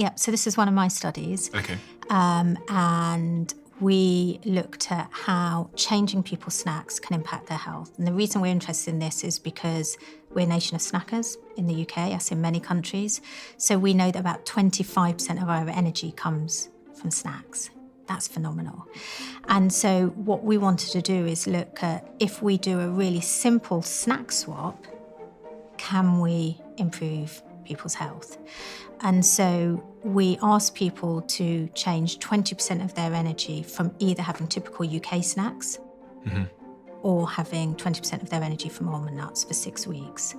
Yeah, so this is one of my studies. Okay. And we looked at how changing people's snacks can impact their health. And the reason we're interested in this is because we're a nation of snackers in the UK, as in many countries. So we know that about 25% of our energy comes from snacks. That's phenomenal. And so what we wanted to do is look at, if we do a really simple snack swap, can we improve people's health? And so we asked people to change 20% of their energy from either having typical UK snacks or having 20% of their energy from almond nuts for 6 weeks.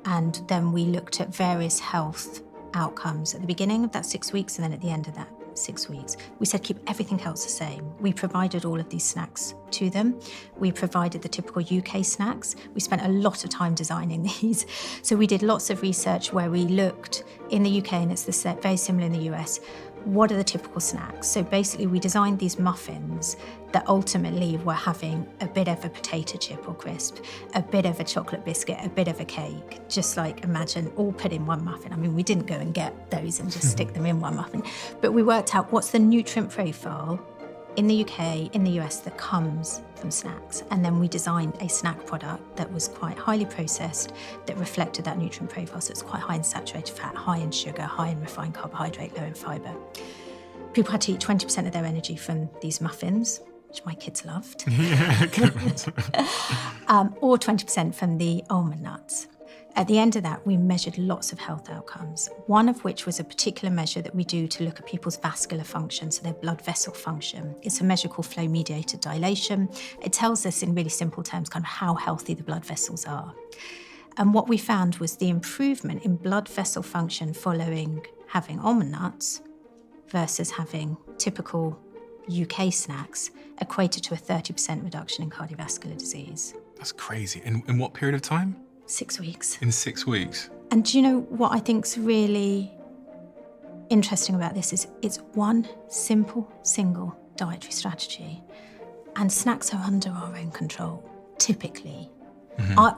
And then we looked at various health outcomes at the beginning of that 6 weeks and then at the end of that 6 weeks. We said keep everything else the same. We provided all of these snacks to them. We provided the typical UK snacks. We spent a lot of time designing these. So we did lots of research where we looked in the UK, and it's very similar in the US, what are the typical snacks? So basically we designed these muffins that ultimately were having a bit of a potato chip or crisp, a bit of a chocolate biscuit, a bit of a cake, just like imagine all put in one muffin. I mean, we didn't go and get those and just stick them in one muffin, but we worked out what's the nutrient profile in the UK, in the US that comes from snacks. And then we designed a snack product that was quite highly processed, that reflected that nutrient profile. So it's quite high in saturated fat, high in sugar, high in refined carbohydrate, low in fibre. People had to eat 20% of their energy from these muffins, which my kids loved, or 20% from the almond nuts. At the end of that, we measured lots of health outcomes, one of which was a particular measure that we do to look at people's vascular function, so their blood vessel function. It's a measure called flow-mediated dilation. It tells us in really simple terms kind of how healthy the blood vessels are. And what we found was the improvement in blood vessel function following having almond nuts versus having typical UK snacks equated to a 30% reduction in cardiovascular disease. That's crazy. In what period of time? 6 weeks. In 6 weeks? And do you know what I think's really interesting about this is it's one simple, single dietary strategy. And snacks are under our own control, typically.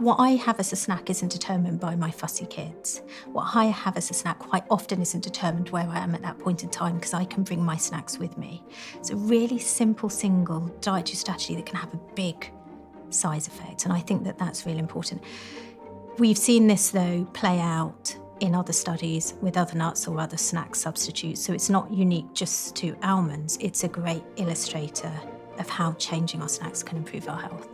What I have as a snack isn't determined by my fussy kids. What I have as a snack quite often isn't determined where I am at that point in time because I can bring my snacks with me. It's a really simple, single dietary strategy that can have a big size effect. And I think that that's really important. We've seen this, though, play out in other studies with other nuts or other snack substitutes. So it's not unique just to almonds. It's a great illustrator of how changing our snacks can improve our health.